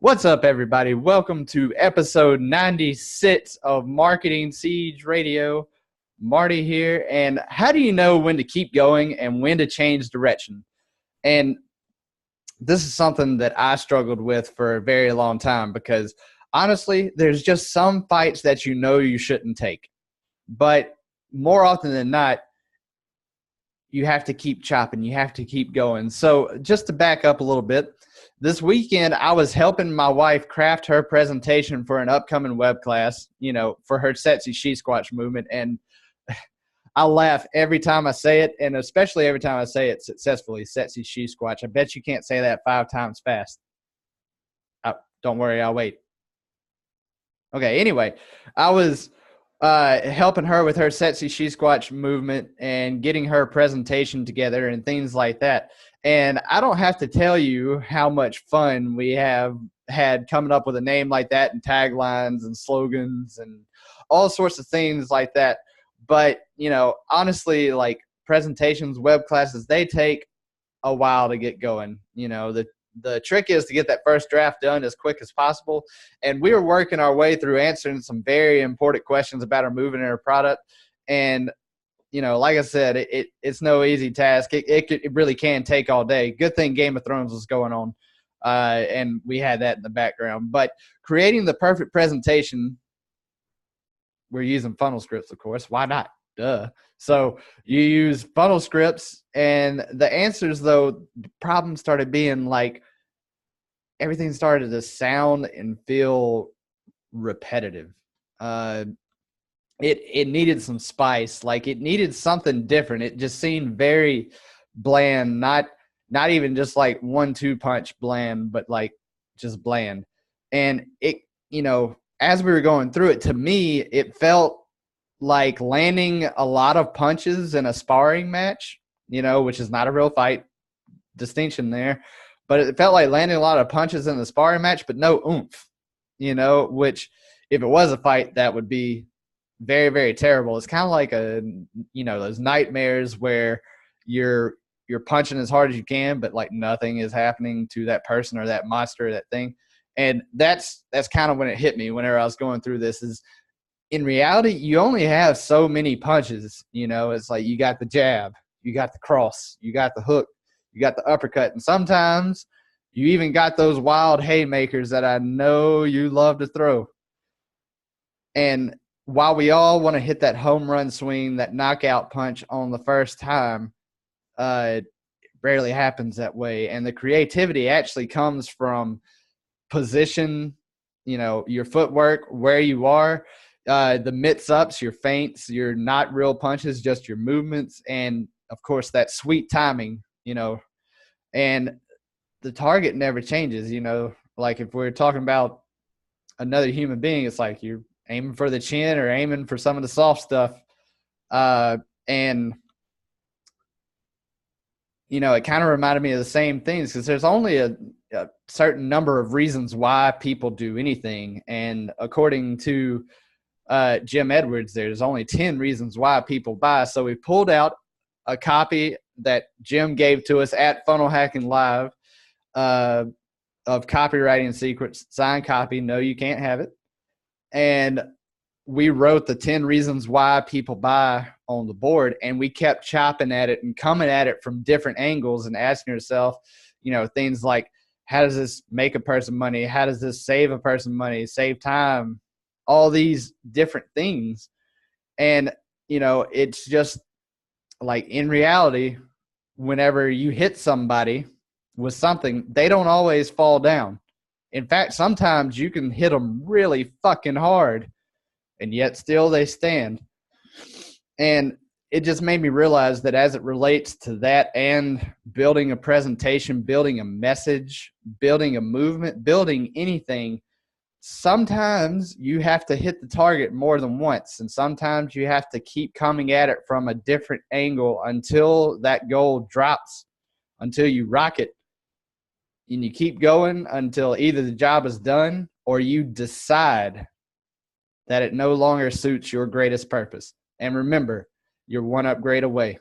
What's up, everybody? Welcome to episode 96 of Marketing Siege Radio. Marty here. And how do you know when to keep going and when to change direction? And this is something that I struggled with for a very long time because honestly, there's just some fights that you know you shouldn't take. But more often than not, you have to keep chopping. You have to keep going. So just to back up a little bit, this weekend I was helping my wife craft her presentation for an upcoming web class, for her Sexy SheSquatch movement. And I laugh every time I say it, and especially every time I say it successfully, Sexy SheSquatch. I bet you can't say that 5 times fast. Don't worry, I'll wait. Okay, anyway, I was helping her with her Sexy SheSquatch movement and getting her presentation together and things like that. And I don't have to tell you how much fun we have had coming up with a name like that and taglines and slogans and all sorts of things like that. But, honestly, like presentations, web classes, they take a while to get going. The trick is to get that first draft done as quick as possible. And we were working our way through answering some very important questions about our movement and our product. And, like I said, it's no easy task. It really can take all day. Good thing Game of Thrones was going on. And we had that in the background. But creating the perfect presentation, we're using Funnelscripts, of course. Why not? Duh. So you use Funnelscripts, and the answers, though, the problem started being like everything started to sound and feel repetitive. It needed some spice. Like it needed something different. It just seemed very bland, not even just like 1-2 punch bland, but like just bland. And it, as we were going through it, to me, it felt like landing a lot of punches in a sparring match, which is not a real fight, distinction there. But it felt like landing a lot of punches in the sparring match, but no oomph, which if it was a fight, that would be very, very terrible. It's kind of like those nightmares where you're punching as hard as you can, but like nothing is happening to that person or that monster or that thing. And that's kind of when it hit me whenever I was going through this is, in reality, you only have so many punches. It's like you got the jab, you got the cross, you got the hook, you got the uppercut, and sometimes you even got those wild haymakers that I know you love to throw. And while we all want to hit that home run swing, that knockout punch on the first time, it rarely happens that way. And the creativity actually comes from position, your footwork, where you are. The mix-ups, your feints, your not real punches, just your movements, and of course that sweet timing, and the target never changes. Like if we're talking about another human being, it's like you're aiming for the chin or aiming for some of the soft stuff, and it kind of reminded me of the same things because there's only a certain number of reasons why people do anything, and according to Jim Edwards, there's only 10 reasons why people buy. So we pulled out a copy that Jim gave to us at Funnel Hacking Live of Copywriting Secrets, signed copy. No, you can't have it. And we wrote the 10 reasons why people buy on the board, and we kept chopping at it and coming at it from different angles and asking yourself, things like, how does this make a person money? How does this save a person money, save time? All these different things. And, it's just like in reality, whenever you hit somebody with something, they don't always fall down. In fact, sometimes you can hit them really fucking hard and yet still they stand. And it just made me realize that as it relates to that and building a presentation, building a message, building a movement, building anything, sometimes you have to hit the target more than once, and sometimes you have to keep coming at it from a different angle until that goal drops, until you rock it, and you keep going until either the job is done or you decide that it no longer suits your greatest purpose. And remember, you're one upgrade away.